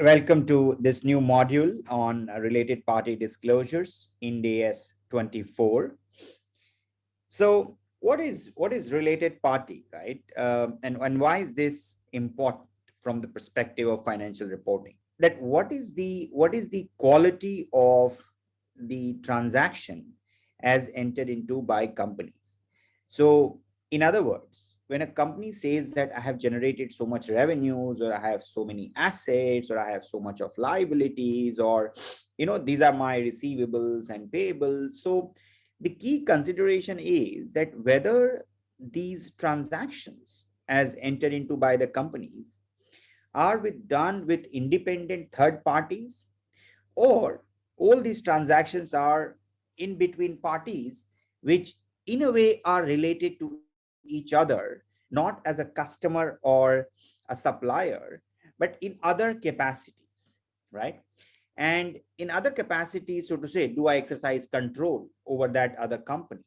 Welcome to this new module on related party disclosures, IND AS 24. So, what is related party, right? And why is this important from the perspective of financial reporting? That what is the quality of the transaction as entered into by companies? So, in other words, when a company says that I have generated so much revenues, or I have so many assets, or I have so much of liabilities, or these are my receivables and payables. So the key consideration is that whether these transactions as entered into by the companies are done with independent third parties, or all these transactions are in between parties which in a way are related to each other, not as a customer or a supplier, but in other capacities, right? And in other capacities, so to say, do I exercise control over that other company?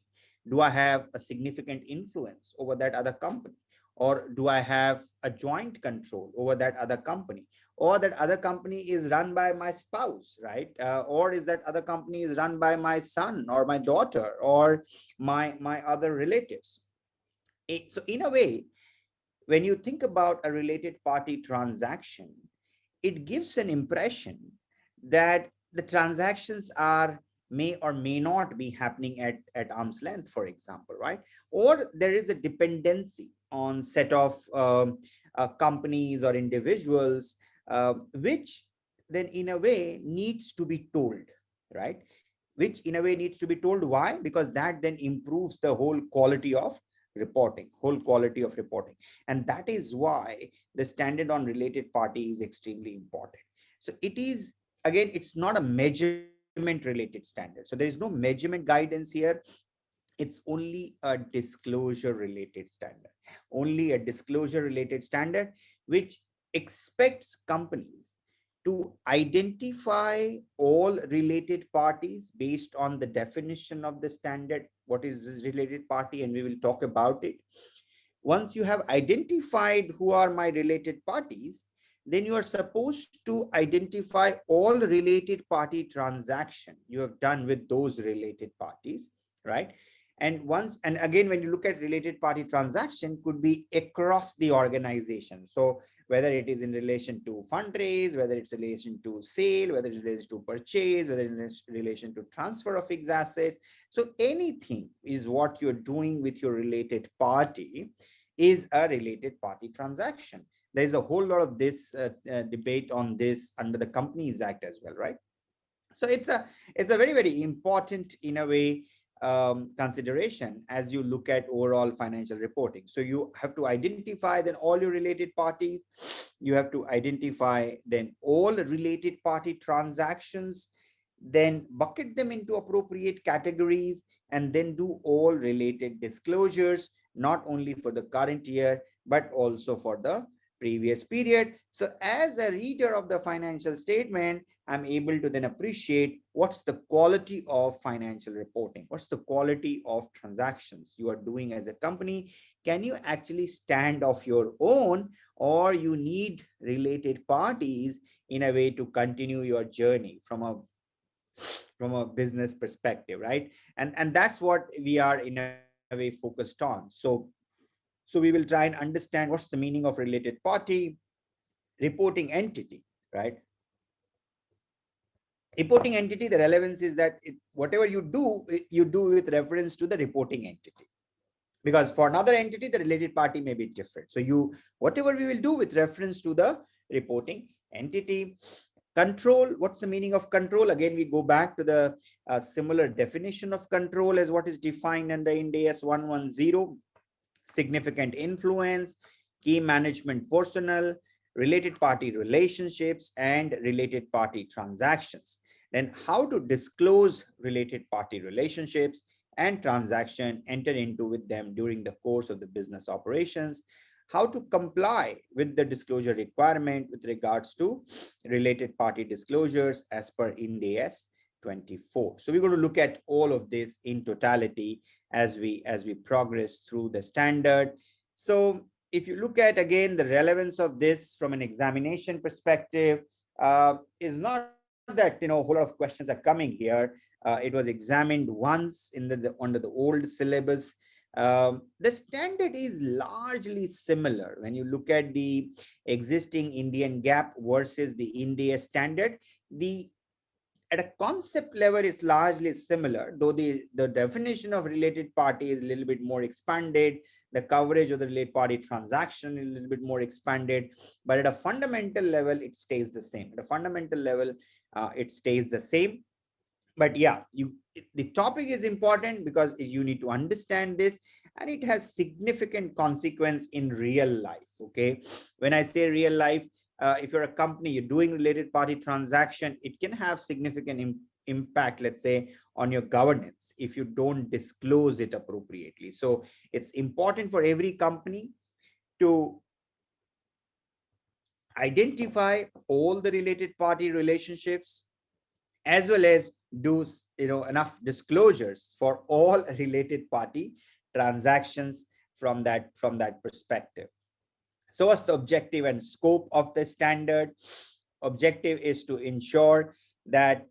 Do I have a significant influence over that other company? Or do I have a joint control over that other company? Or that other company is run by my spouse, right? Or is that other company is run by my son or my daughter or my other relatives? So in a way, when you think about a related party transaction, it gives an impression that the transactions are may or may not be happening at arm's length, for example, right? Or there is a dependency on set of companies or individuals, which then in a way needs to be told, right? Which in a way needs to be told. Why? Because that then improves the whole quality of reporting. And that is why the standard on related party is extremely important. So it is, again, it's not a measurement related standard. So there is no measurement guidance here. It's only a disclosure related standard. Only a disclosure related standard which expects companies to identify all related parties based on the definition of the standard. What is this related party? And we will talk about it. Once you have identified who are my related parties, then you are supposed to identify all related party transaction you have done with those related parties, right? And again, when you look at related party transaction, could be across the organization. So whether it is in relation to fundraise, whether it's in relation to sale, whether it's in relation to purchase, whether it's in relation to transfer of fixed assets. So anything is what you're doing with your related party is a related party transaction. There is a whole lot of this debate on this under the Companies Act as well, right? So it's a very, very important in a way consideration as you look at overall financial reporting. So you have to identify then all your related parties. You have to identify then all related party transactions, then bucket them into appropriate categories, and then do all related disclosures, not only for the current year but also for the previous period. So as a reader of the financial statement, I'm able to then appreciate what's the quality of financial reporting, what's the quality of transactions you are doing as a company. Can you actually stand off your own, or you need related parties in a way to continue your journey from a business perspective, right? And that's what we are in a way focused on. So we will try and understand what's the meaning of related party, reporting entity, right? Reporting entity, the relevance is that whatever you do, you do with reference to the reporting entity. Because for another entity, the related party may be different. So whatever we will do with reference to the reporting entity. Control, what's the meaning of control? Again, we go back to the similar definition of control as what is defined under IND AS 110. Significant influence, key management personnel, related party relationships, and related party transactions. Then how to disclose related party relationships and transaction entered into with them during the course of the business operations, how to comply with the disclosure requirement with regards to related party disclosures as per IND AS 24. So we're going to look at all of this in totality as we progress through the standard. So if you look at again the relevance of this from an examination perspective, is not that a whole lot of questions are coming here. It was examined once in under the old syllabus. The standard is largely similar when you look at the existing Indian gap versus the IND AS standard. The At a concept level, it's largely similar, though the definition of related party is a little bit more expanded. The coverage of the related party transaction is a little bit more expanded, but at a fundamental level, it stays the same. At a fundamental level, it stays the same. But yeah, the topic is important because you need to understand this, and it has significant consequence in real life. Okay, when I say real life, if you're a company, you're doing related party transaction, it can have significant impact, let's say, on your governance if you don't disclose it appropriately. So it's important for every company to identify all the related party relationships, as well as do enough disclosures for all related party transactions from that perspective. So what's the objective and scope of the standard? Objective is to ensure that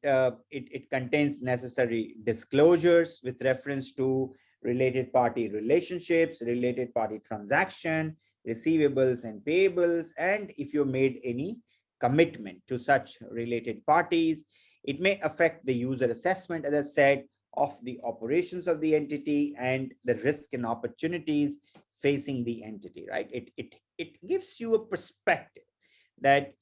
it contains necessary disclosures with reference to related party relationships, related party transaction, receivables and payables, and if you made any commitment to such related parties. It may affect the user assessment, as I said, of the operations of the entity and the risk and opportunities facing the entity, right? It gives you a perspective that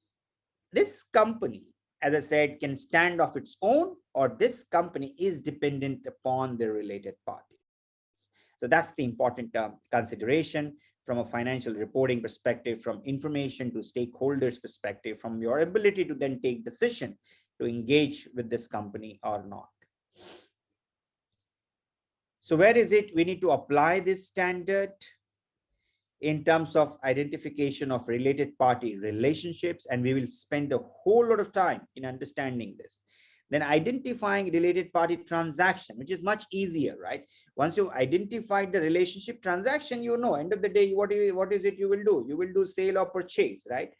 this company, as I said, can stand off its own, or this company is dependent upon the related parties. So that's the important consideration from a financial reporting perspective, from information to stakeholders perspective, from your ability to then take decision to engage with this company or not. So where is it we need to apply this standard? In terms of identification of related party relationships, and we will spend a whole lot of time in understanding this. Then identifying related party transaction, which is much easier, right? Once you identify the relationship transaction, end of the day, what is it you will do? You will do sale or purchase, right?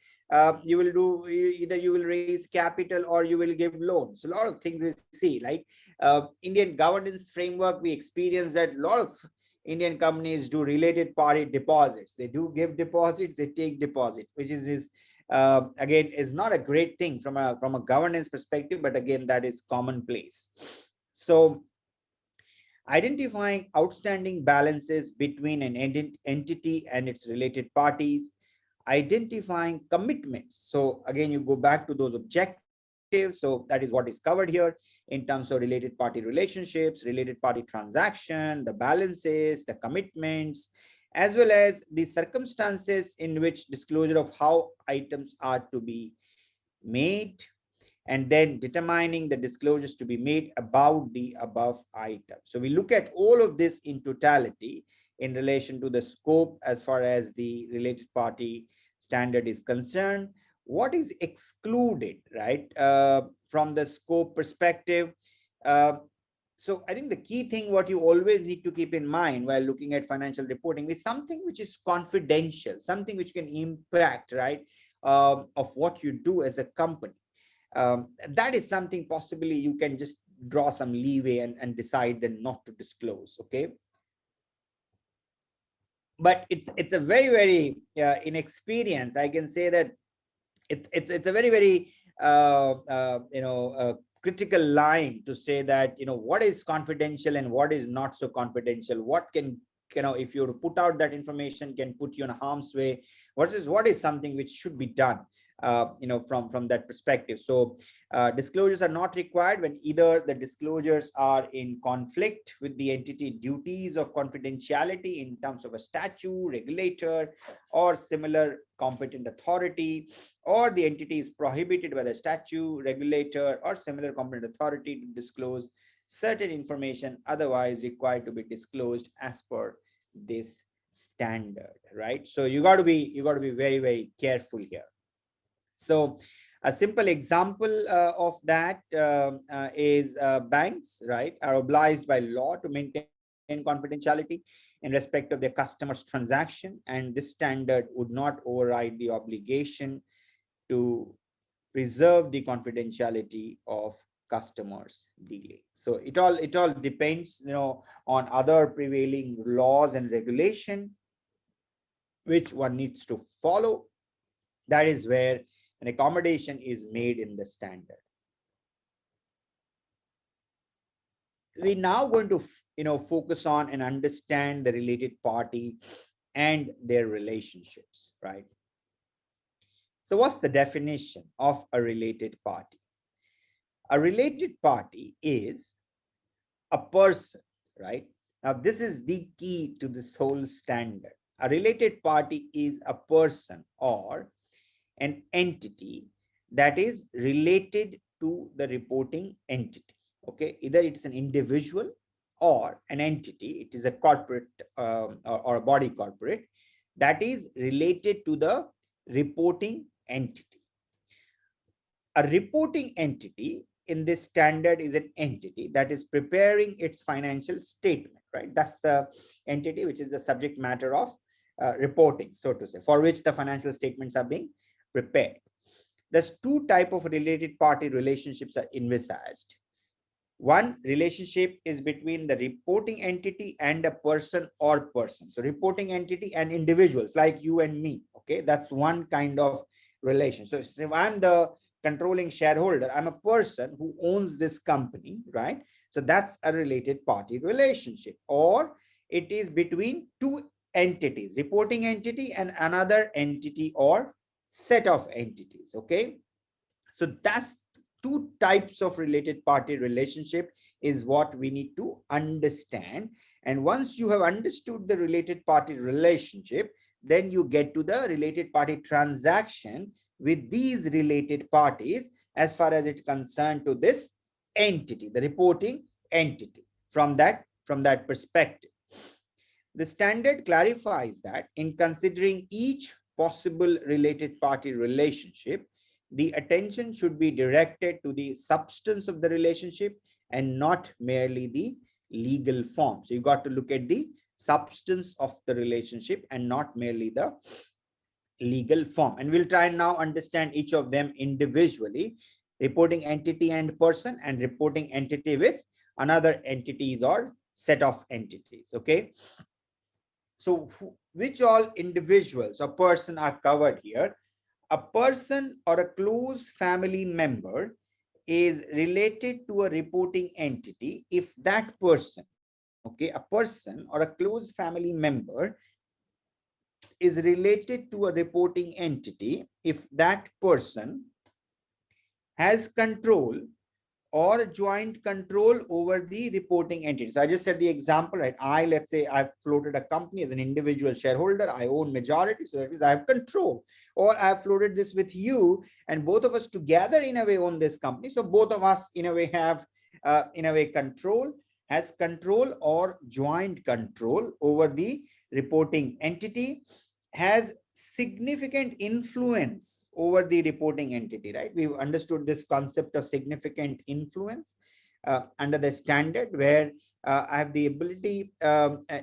You will do, either you will raise capital or you will give loans. A lot of things we see, like Indian governance framework, we experience that a lot of Indian companies do related party deposits. They do give deposits, they take deposits, which is again is not a great thing from a governance perspective, but again that is commonplace. So identifying outstanding balances between an entity and its related parties, identifying commitments. So again, you go back to those objectives. So that is what is covered here in terms of related party relationships, related party transaction, the balances, the commitments, as well as the circumstances in which disclosure of how items are to be made, and then determining the disclosures to be made about the above item. So we look at all of this in totality in relation to the scope as far as the related party standard is concerned. What is excluded, right, from the scope perspective? Uh, so I think the key thing what you always need to keep in mind while looking at financial reporting is something which is confidential, something which can impact, right, of what you do as a company. That is something possibly you can just draw some leeway and decide then not to disclose. Okay, but it's a very inexperience, I can say that it's a very critical line to say that what is confidential and what is not so confidential, what can if you put out that information can put you in harm's way versus what is something which should be done from that perspective. So disclosures are not required when either the disclosures are in conflict with the entity duties of confidentiality in terms of a statute, regulator, or similar competent authority, or the entity is prohibited by the statute, regulator, or similar competent authority to disclose certain information otherwise required to be disclosed as per this standard, right? So you got to be very careful here. So a simple example of that is banks, right, are obliged by law to maintain confidentiality in respect of their customers' transaction, and this standard would not override the obligation to preserve the confidentiality of customers dealing. So it all depends, on other prevailing laws and regulation which one needs to follow. That is where an accommodation is made in the standard. We now going to focus on and understand the related party and their relationships, right? So what's the definition of a related party? A related party is a person, right? Now this is the key to this whole standard. A related party is a person or an entity that is related to the reporting entity. Okay, either it's an individual or an entity. It is a corporate or a body corporate that is related to the reporting entity. A reporting entity in this standard is an entity that is preparing its financial statement, right? That's the entity which is the subject matter of reporting, so to say, for which the financial statements are being prepared. There's two type of related party relationships are envisaged. One relationship is between the reporting entity and a person or person. So reporting entity and individuals like you and me. Okay, that's one kind of relation. So if I'm the controlling shareholder, I'm a person who owns this company, right? So that's a related party relationship. Or it is between two entities, reporting entity and another entity or set of entities. Okay, so that's two types of related party relationship is what we need to understand. And once you have understood the related party relationship, then you get to the related party transaction with these related parties as far as it's concerned to this entity, the reporting entity. From that perspective, the standard clarifies that in considering each possible related party relationship, the attention should be directed to the substance of the relationship and not merely the legal form. So you got to look at the substance of the relationship and not merely the legal form. And we'll try and now understand each of them individually: reporting entity and person, and reporting entity with another entities or set of entities. Okay, so which all individuals or person are covered here? A person or a close family member is related to a reporting entity if that person, okay, a person or a close family member is related to a reporting entity if that person has control or joint control over the reporting entity. So I just said the example, right? Let's say I've floated a company as an individual shareholder. I own majority, so that means I have control. Or I've floated this with you, and both of us together in a way own this company. So both of us in a way have, has control or joint control over the reporting entity, has significant influence over the reporting entity, right? We've understood this concept of significant influence under the standard, where I have the ability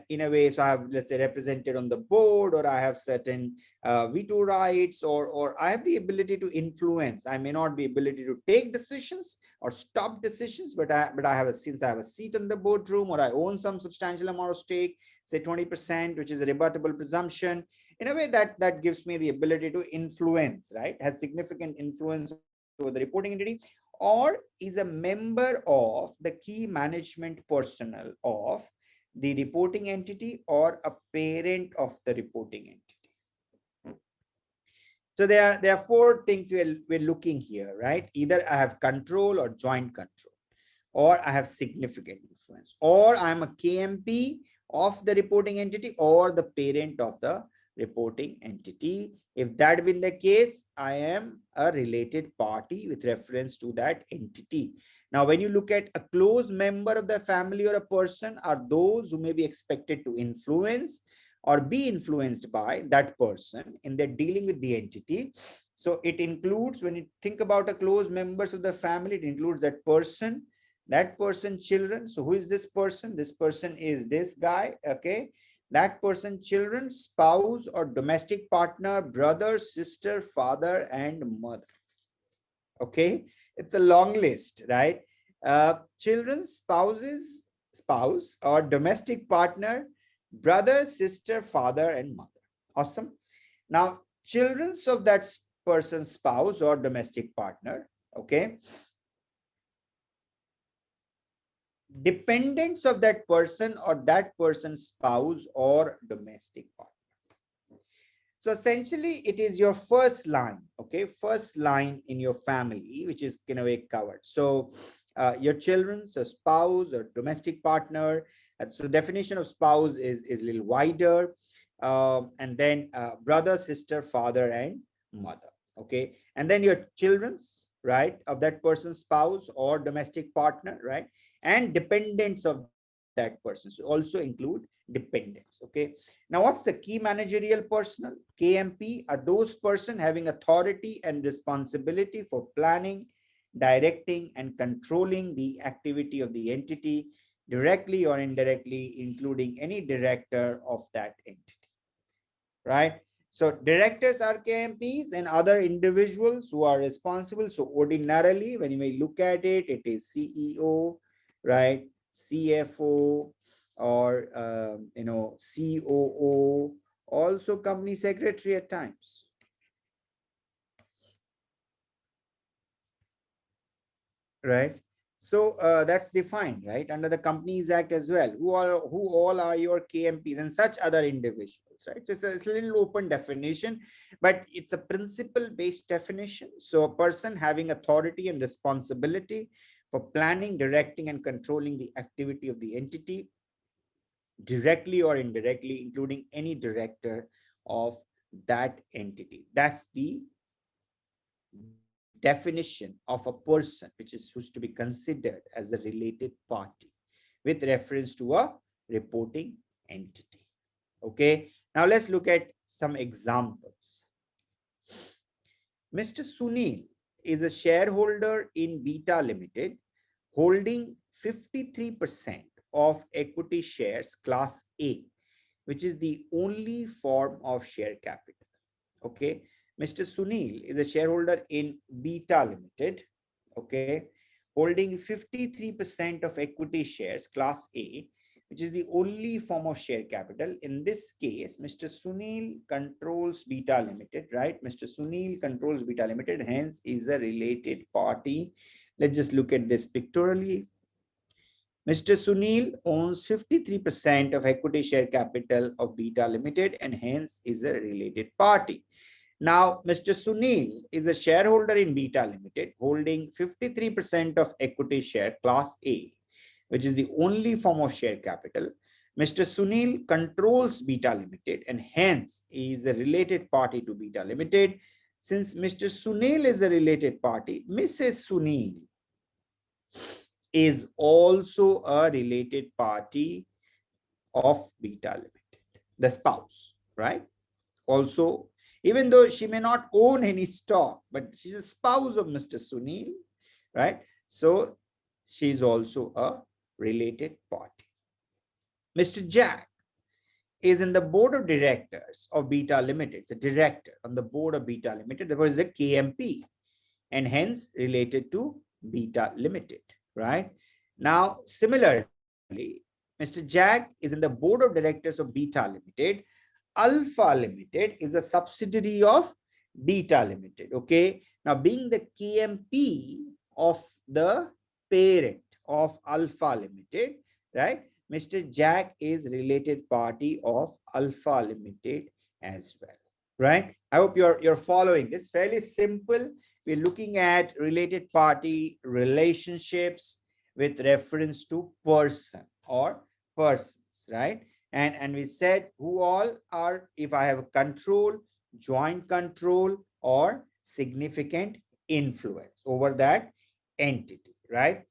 in a way, so I have, let's say, represented on the board, or I have certain veto rights, or I have the ability to influence. I may not be ability to take decisions or stop decisions, but I have since I have a seat in the boardroom, or I own some substantial amount of stake, say 20%, which is a rebuttable presumption. In a way, that gives me the ability to influence, right? Has significant influence over the reporting entity, or is a member of the key management personnel of the reporting entity, or a parent of the reporting entity. So there are four things we're looking here, right? Either I have control or joint control, or I have significant influence, or I'm a KMP of the reporting entity, or the parent of the reporting entity. If that been the case, I am a related party with reference to that entity. Now, when you look at a close member of the family or a person, are those who may be expected to influence or be influenced by that person in their dealing with the entity. So it includes, when you think about a close members of the family, it includes that person children. So who is this person? This person is this guy. Okay, that person children, spouse or domestic partner, brother, sister, father and mother. Okay, it's a long list, right? Children, spouse or domestic partner, brother, sister, father, and mother. Awesome. Now, children's of that person's spouse or domestic partner, okay, dependents of that person or that person's spouse or domestic partner. So essentially, it is your first line, okay, first line in your family, which is in a way covered. So your children's, a spouse or domestic partner. So definition of spouse is a little wider. And then brother, sister, father, and mother. Okay. And then your children's, right, of that person's spouse or domestic partner, right? And dependents of that person. So also include dependents. Okay. Now, what's the key managerial personnel? KMP are those person having authority and responsibility for planning, directing, and controlling the activity of the entity directly or indirectly, including any director of that entity, right? So directors are KMPs and other individuals who are responsible. So ordinarily, when you may look at it, it is CEO, right? CFO or COO, also company secretary at times, right? So that's defined, right, under the Companies Act as well. Who all are your KMPs and such other individuals, right? Just it's a little open definition, but it's a principle-based definition. So a person having authority and responsibility for planning, directing, and controlling the activity of the entity directly or indirectly, including any director of that entity. That's the definition of a person which is who's to be considered as a related party with reference to a reporting entity. Okay, now let's look at some examples. Mr. Sunil is a shareholder in Beta Limited, holding 53% of equity shares class A, which is the only form of share capital. Okay, Mr. Sunil is a shareholder in Beta Limited, okay, holding 53% of equity shares class A, which is the only form of share capital. In this case, Mr. Sunil controls Beta Limited, right? Mr. Sunil controls Beta Limited, hence is a related party. Let's just look at this pictorially. Mr. Sunil owns 53% of equity share capital of Beta Limited and hence is a related party. Now, Mr. Sunil is a shareholder in Beta Limited, holding 53% of equity share class A, which is the only form of share capital. Mr. Sunil controls Beta Limited and hence is a related party to Beta Limited. Since Mr. Sunil is a related party, Mrs. Sunil is also a related party of Beta Limited, the spouse, right? Also, even though she may not own any stock, but she's a spouse of Mr. Sunil, right? So she's also a related party. Mr. Jack is in the board of directors of Beta Limited. It's a director on the board of Beta Limited. There was a KMP and hence related to Beta Limited, right? Now, similarly, Mr. Jack is in the board of directors of Beta Limited. Alpha Limited is a subsidiary of Beta Limited. Okay. Now, being the KMP of the parent of Alpha Limited, right? Mr. Jack is related party of Alpha Limited as well, right? I hope you're following this. Fairly simple. We're looking at related party relationships with reference to person or persons, right? And we said who all are, if I have control, joint control, or significant influence over that entity, right?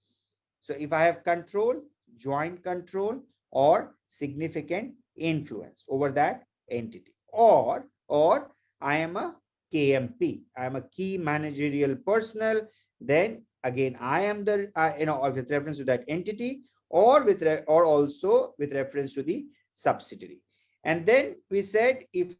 So if I have control, joint control, or significant influence over that entity, or I am a KMP, I am a key managerial personnel, then again I am the with reference to that entity, or or also with reference to the subsidiary. And then we said if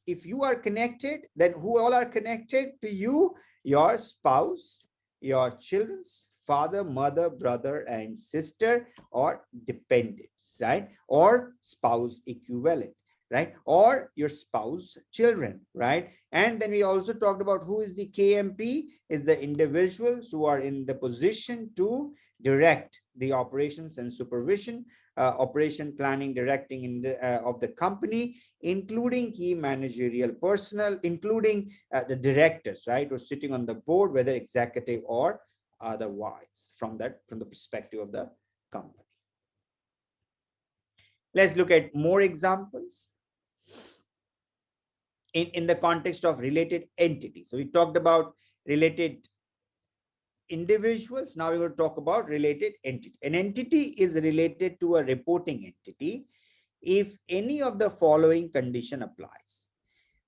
if you are connected, then who all are connected to you? Your spouse, your children's father, mother, brother, and sister, or dependents, right? Or spouse equivalent, right? Or your spouse, children, right? And then we also talked about who is the KMP, is the individuals who are in the position to direct the operations and supervision, operation planning, directing in of the company, including key managerial personnel, including the directors, right, who sitting on the board, whether executive or otherwise, from the perspective of the company. Let's look at more examples in the context of related entities. So we talked about related individuals. Now we're going to talk about related entity. An entity is related to a reporting entity if any of the following condition applies.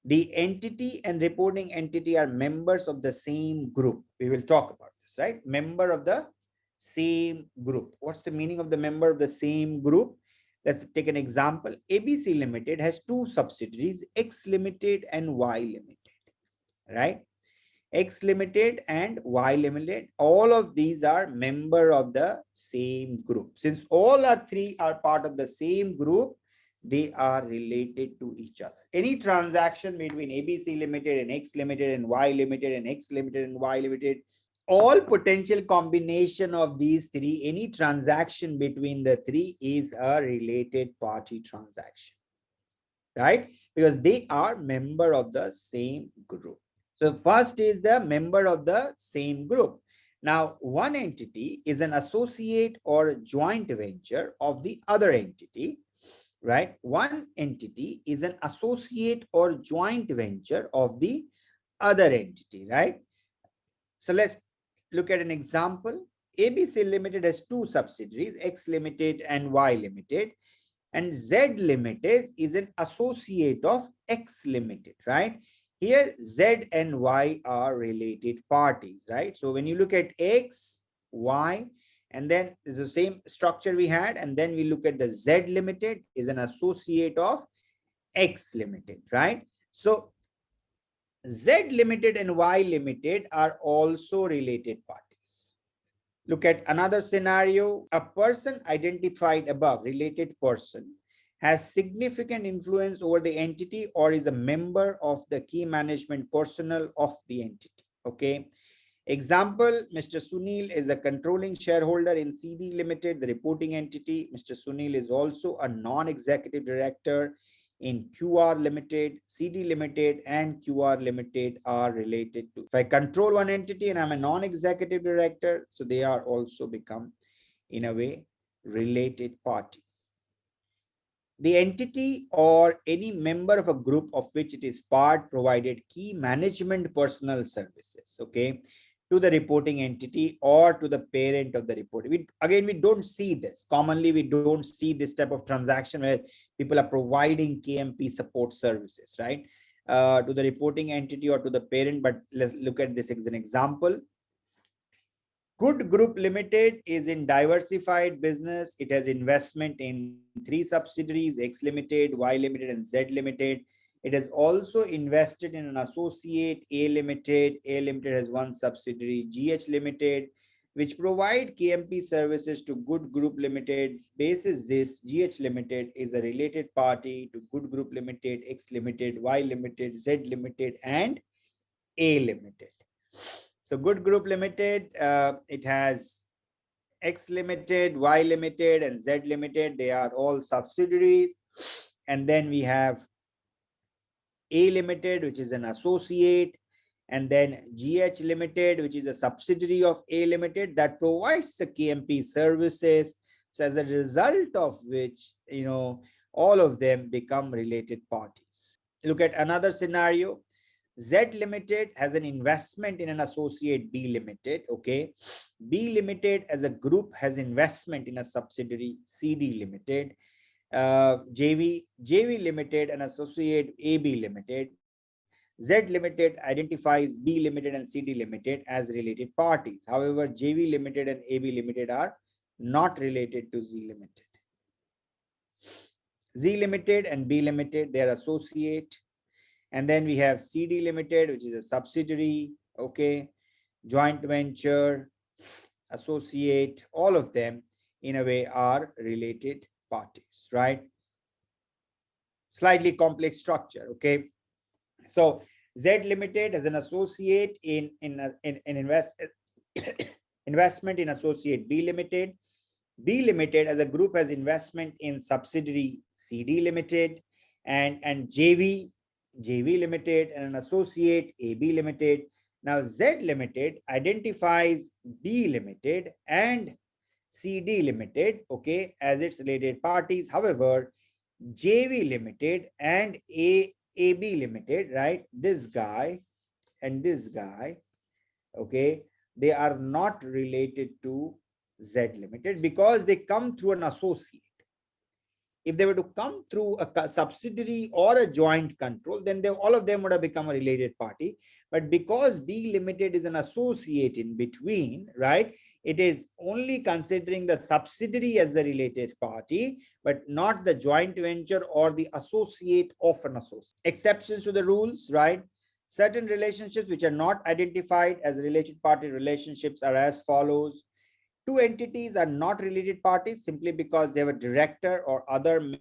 The entity and reporting entity are members of the same group. We will talk about this, right? Member of the same group. What's the meaning of the member of the same group? Let's take an example. ABC Limited has two subsidiaries, X Limited and Y Limited, right? X Limited and Y Limited, all of these are member of the same group. Since all are three are part of the same group, they are related to each other. Any transaction between ABC Limited and X Limited and Y Limited and X Limited and Y Limited, all potential combination of these three, any transaction between the three is a related party transaction, right? Because they are member of the same group. So first is the member of the same group. Now, one entity is an associate or joint venture of the other entity, right? One entity is an associate or joint venture of the other entity, right? So let's look at an example. ABC Limited has two subsidiaries, X Limited and Y Limited. And Z Limited is an associate of X Limited, right? Here, Z and Y are related parties, right? So when you look at X, Y, and then it's the same structure we had, and then we look at the Z Limited is an associate of X Limited, right? So Z Limited and Y Limited are also related parties. Look at another scenario. A person identified above, related person, has significant influence over the entity or is a member of the key management personnel of the entity. Okay. Example, Mr. Sunil is a controlling shareholder in CD Limited, the reporting entity. Mr. Sunil is also a non-executive director in QR Limited. CD Limited and QR Limited are related to. If I control one entity and I'm a non-executive director, so they are also become, in a way, related party. The entity or any member of a group of which it is part provided key management personnel services, okay, to the reporting entity or to the parent of the report. We don't see this. Commonly, we don't see this type of transaction where people are providing KMP support services, right, to the reporting entity or to the parent. But let's look at this as an example. Good Group Limited is in diversified business. It has investment in three subsidiaries, X Limited, Y Limited, and Z Limited. It has also invested in an associate, A Limited. A Limited has one subsidiary, GH Limited, which provide KMP services to Good Group Limited. Basis this, GH Limited is a related party to Good Group Limited, X Limited, Y Limited, Z Limited, and A Limited. So Good Group Limited, it has X Limited, Y Limited, and Z Limited. They are all subsidiaries. And then we have A Limited, which is an associate, and then GH Limited, which is a subsidiary of A Limited that provides the KMP services. So as a result of which, all of them become related parties. Look at another scenario. Z Limited has an investment in an associate B Limited, okay. B Limited as a group has investment in a subsidiary CD Limited. JV Limited and associate AB Limited. Z Limited identifies B Limited and CD Limited as related parties. However, JV Limited and AB Limited are not related to Z Limited. Z Limited and B Limited, they are associate. And then we have CD Limited, which is a subsidiary, okay, joint venture, associate, all of them in a way are related parties, right? Slightly complex structure, okay? So Z Limited as an associate in investment in associate B Limited. B Limited as a group has investment in subsidiary CD Limited, and JV Limited, and an associate AB Limited. Now Z Limited identifies B Limited and CD Limited, okay, as its related parties. However, JV Limited and AB Limited, right? This guy and this guy, okay, they are not related to Z Limited because they come through an associate. If they were to come through a subsidiary or a joint control, then all of them would have become a related party. But because B Limited is an associate in between, right, it is only considering the subsidiary as the related party, but not the joint venture or the associate of an associate. Exceptions to the rules, right? Certain relationships which are not identified as related party relationships are as follows. Two entities are not related parties simply because they have a director or other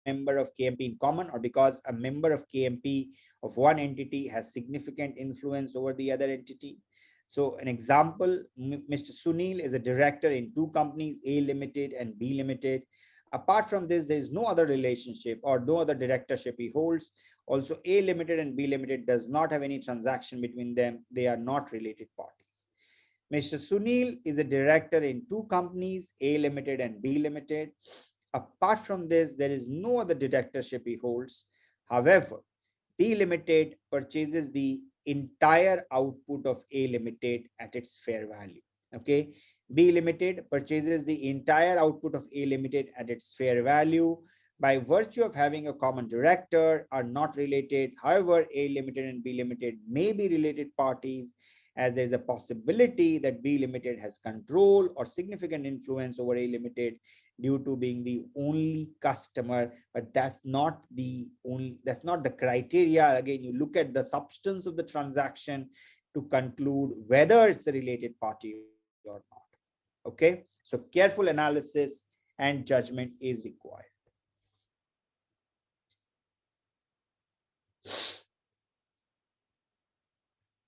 member of KMP in common, or because a member of KMP of one entity has significant influence over the other entity. So an example, Mr. Sunil is a director in two companies, A Limited and B Limited. Apart from this, there is no other relationship or no other directorship he holds. Also, A Limited and B Limited does not have any transaction between them. They are not related parties. Mr. Sunil is a director in two companies, A Limited and B Limited. Apart from this, there is no other directorship he holds. However, B Limited purchases the entire output of A Limited at its fair value. Okay. B Limited purchases the entire output of A Limited at its fair value. By virtue of having a common director, are not related. However, A Limited and B Limited may be related parties, as there is a possibility that B Limited has control or significant influence over A Limited due to being the only customer, but that's not the criteria. Again, you look at the substance of the transaction to conclude whether it's a related party or not. Okay, so careful analysis and judgment is required.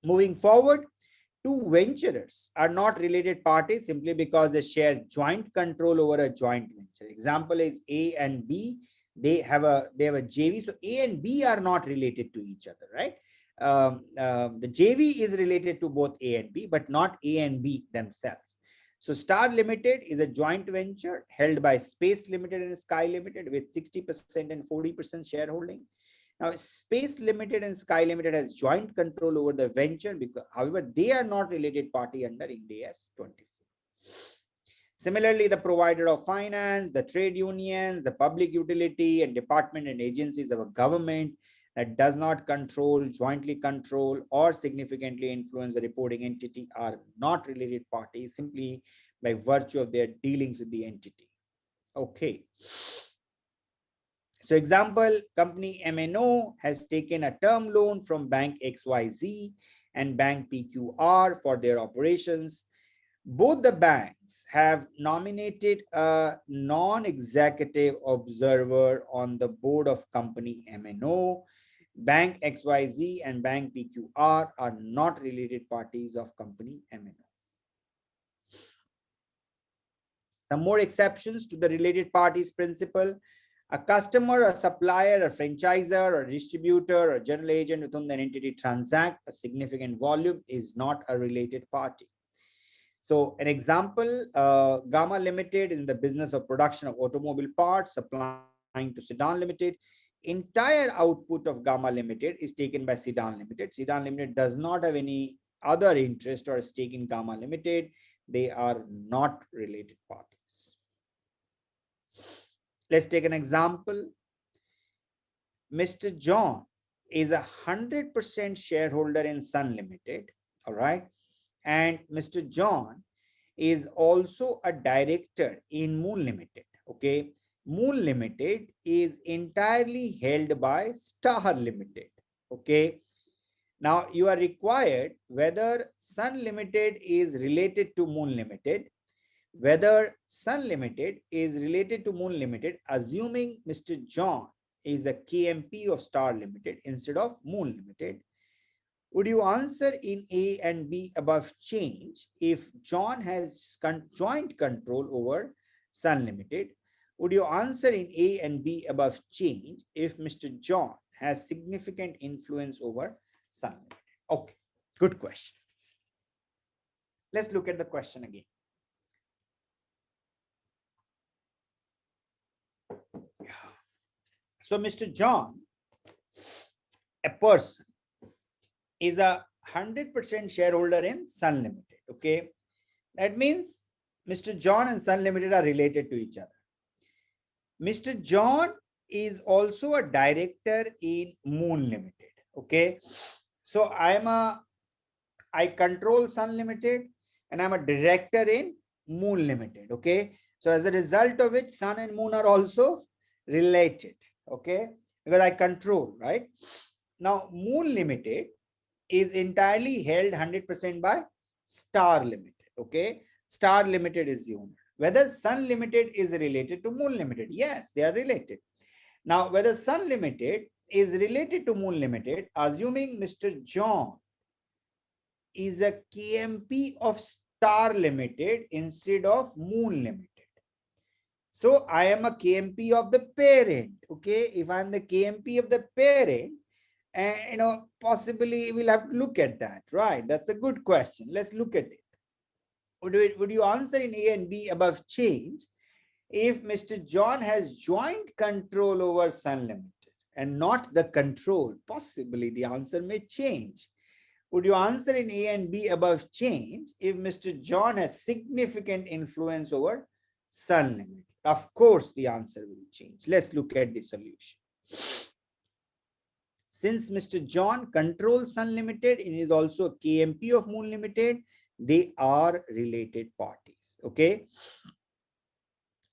Moving forward, two venturers are not related parties simply because they share joint control over a joint venture. Example is A and B. They have a JV. So A and B are not related to each other, right? The JV is related to both A and B, but not A and B themselves. So Star Limited is a joint venture held by Space Limited and Sky Limited with 60% and 40% shareholding. Now, Space Limited and Sky Limited has joint control over the venture, because, however, they are not related party under IND AS 24. Similarly, the provider of finance, the trade unions, the public utility and department and agencies of a government that does not control, jointly control, or significantly influence the reporting entity are not related parties simply by virtue of their dealings with the entity. Okay. So example, company MNO has taken a term loan from bank XYZ and bank PQR for their operations. Both the banks have nominated a non-executive observer on the board of company MNO. Bank XYZ and bank PQR are not related parties of company MNO. Some more exceptions to the related parties principle. A customer, a supplier, a franchisor, or distributor, or general agent with whom an entity transact a significant volume is not a related party. So an example, Gamma Limited is in the business of production of automobile parts, supplying to Sedan Limited. Entire output of Gamma Limited is taken by Sedan Limited. Sedan Limited does not have any other interest or stake in Gamma Limited. They are not related parties. Let's take an example. Mr. John is 100% shareholder in Sun Limited, all right? And Mr. John is also a director in Moon Limited, okay? Moon Limited is entirely held by Star Limited, Okay. Now you are required whether Sun Limited is related to Moon Limited, whether Sun Limited is related to Moon Limited, assuming Mr. John is a KMP of Star Limited instead of Moon Limited. Would you answer in A and B above change if John has joint control over Sun Limited? Would you answer in A and B above change if Mr. John has significant influence over Sun Limited? Okay, good question. Let's look at the question again. So Mr. John, a person, is a 100% shareholder in Sun Limited. Okay, that means Mr. John and Sun Limited are related to each other. Mr. John is also a director in Moon Limited. Okay, so I control Sun Limited and I'm a director in Moon Limited. Okay, so as a result of which Sun and Moon are also related. Okay, because I control, right? Now Moon Limited is entirely held 100% by Star Limited. Okay, Star Limited is the owner. Whether Sun Limited is related to Moon Limited, yes, they are related. Now whether Sun Limited is related to Moon Limited, assuming Mr. John is a KMP of Star Limited instead of Moon Limited. So I am a KMP of the parent. Okay, if I'm the KMP of the parent, and possibly we'll have to look at that, right? That's a good question. Let's look at it. Would you answer in A and B above change if Mr. John has joint control over Sun Limited and not the control? Possibly the answer may change. Would you answer in A and B above change if Mr. John has significant influence over Sun Limited? Of course, the answer will change. Let's look at the solution. Since Mr. John controls Sun Limited and is also a KMP of Moon Limited, they are related parties. Okay.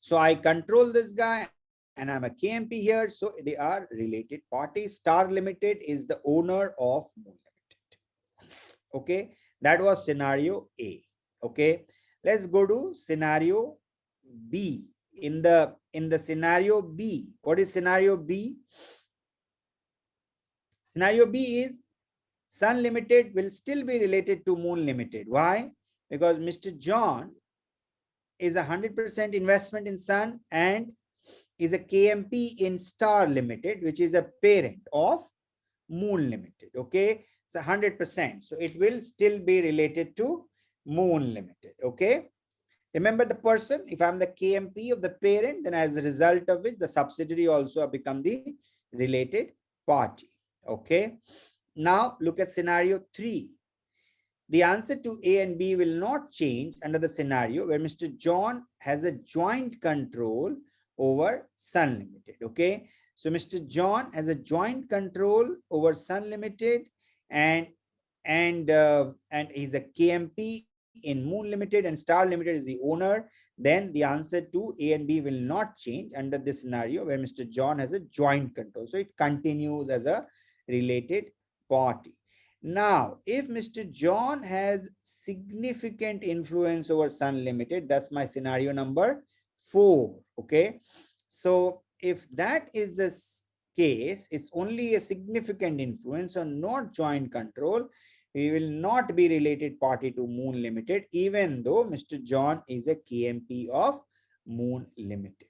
So I control this guy and I'm a KMP here. So they are related parties. Star Limited is the owner of Moon Limited. Okay. That was scenario A. Okay. Let's go to scenario B. In the scenario B, what is scenario B? Scenario B is Sun Limited will still be related to Moon Limited. Why? Because Mr. John is a 100% investment in Sun and is a KMP in Star Limited, which is a parent of Moon Limited. Okay, it's 100%. So it will still be related to Moon Limited. Okay. Remember the person, if I'm the KMP of the parent, then as a result of which the subsidiary also become the related party. Okay. Now look at scenario 3. The answer to A and B will not change under the scenario where Mr. John has a joint control over Sun Limited. Okay. So Mr. John has a joint control over Sun Limited and he's a KMP in Moon Limited and Star Limited is the owner. Then the answer to A and B will not change under this scenario where Mr. John has a joint control. So it continues as a related party. Now, if Mr. John has significant influence over Sun Limited, that's my scenario number 4. Okay. So if that is the case, it's only a significant influence or not joint control, we will not be related party to Moon Limited, even though Mr. John is a KMP of Moon Limited.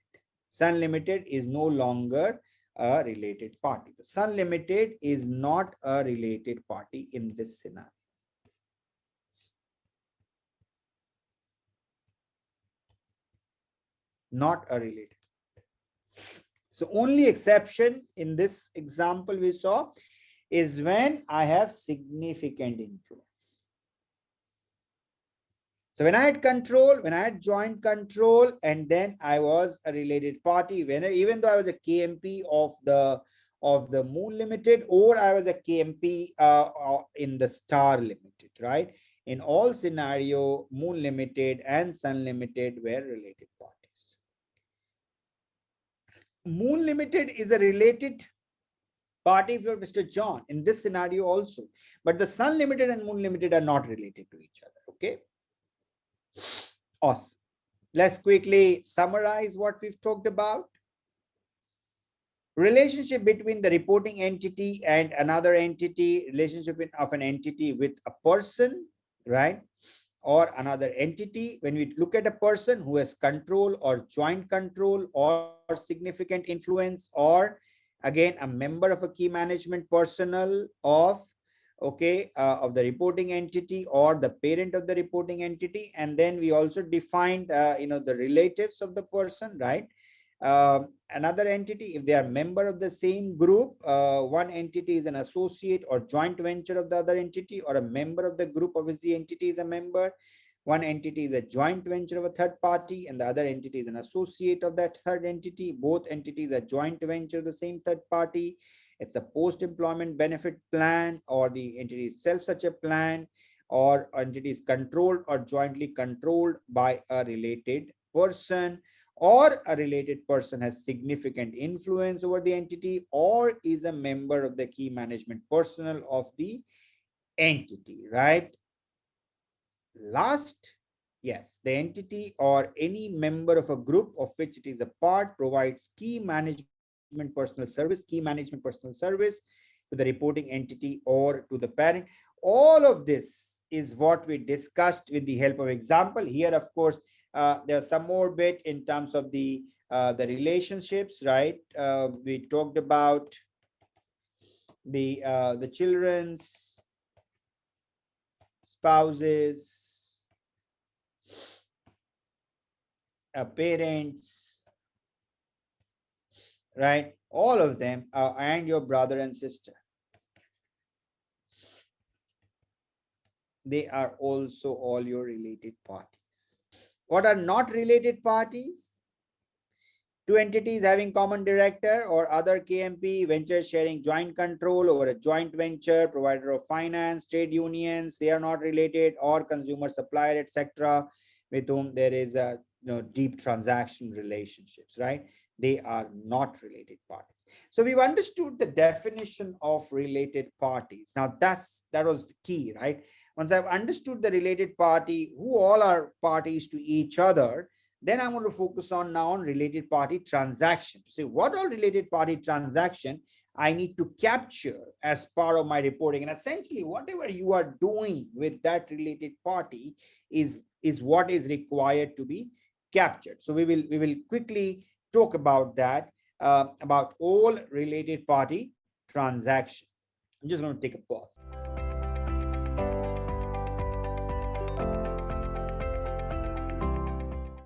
Sun Limited is no longer a related party. Sun Limited is not a related party in this scenario. Not a related. So only exception in this example we saw is when I have significant influence. So when I had control, when I had joint control, and then I was a related party, even though I was a KMP of the Moon Limited, or I was a KMP in the Star Limited, right? In all scenario, Moon Limited and Sun Limited were related parties. Moon Limited is a related party for Mr. John in this scenario also. But the Sun Limited and Moon Limited are not related to each other. Okay. Awesome. Let's quickly summarize what we've talked about. Relationship between the reporting entity and another entity, relationship of an entity with a person, right? Or another entity. When we look at a person who has control or joint control or significant influence, or again a member of a key management personnel of, okay, of the reporting entity or the parent of the reporting entity. And then we also defined the relatives of the person, right? Another entity, if they are member of the same group, one entity is an associate or joint venture of the other entity, or a member of the group of which the entity is a member. One entity is a joint venture of a third party, and the other entity is an associate of that third entity. Both entities are joint venture of the same third party. It's a post-employment benefit plan, or the entity is self such a plan, or entity is controlled or jointly controlled by a related person, or a related person has significant influence over the entity, or is a member of the key management personnel of the entity, right? Last, yes, the entity or any member of a group of which it is a part provides key management personal service to the reporting entity or to the parent. All of this is what we discussed with the help of example. Here, of course, there's some more bit in terms of the relationships, right? We talked about the children's spouses, parents, right? All of them, and your brother and sister. They are also all your related parties. What are not related parties? Two entities having common director or other KMP, ventures sharing joint control over a joint venture, provider of finance, trade unions, they are not related, or consumer supplier, etc., with whom there is a deep transaction relationships, right? They are not related parties. So we've understood the definition of related parties. Now that was the key, right? Once I've understood the related party, who all are parties to each other, then I'm going to focus on now on related party transaction. To say what all related party transaction I need to capture as part of my reporting. And essentially, whatever you are doing with that related party is what is required to be captured. So we will quickly talk about that, about all related party transaction. I'm just going to take a pause.